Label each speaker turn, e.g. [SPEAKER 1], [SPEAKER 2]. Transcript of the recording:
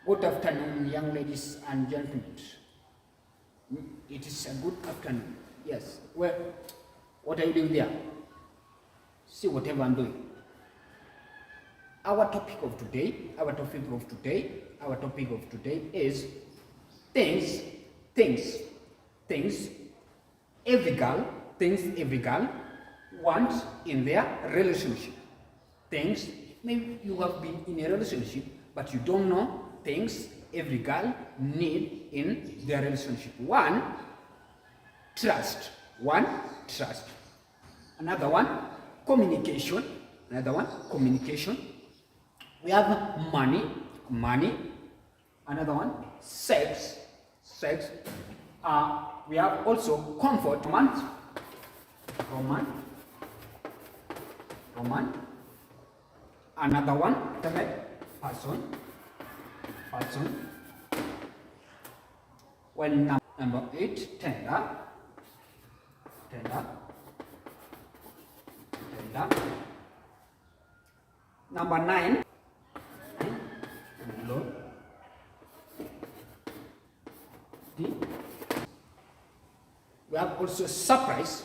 [SPEAKER 1] Good afternoon, young ladies and gentlemen. It is a good afternoon. Yes. Well, what are you doing there? See whatever I'm doing. Our topic of today is things every girl wants in their relationship. Things, maybe you have been in a relationship, but you don't know things every girl need in their relationship. One, trust. Another one, communication. We have money. Another one, sex. We have also comfort, romance. Another one, person. Well, number 8, tender. Number 9, low. We have also surprise.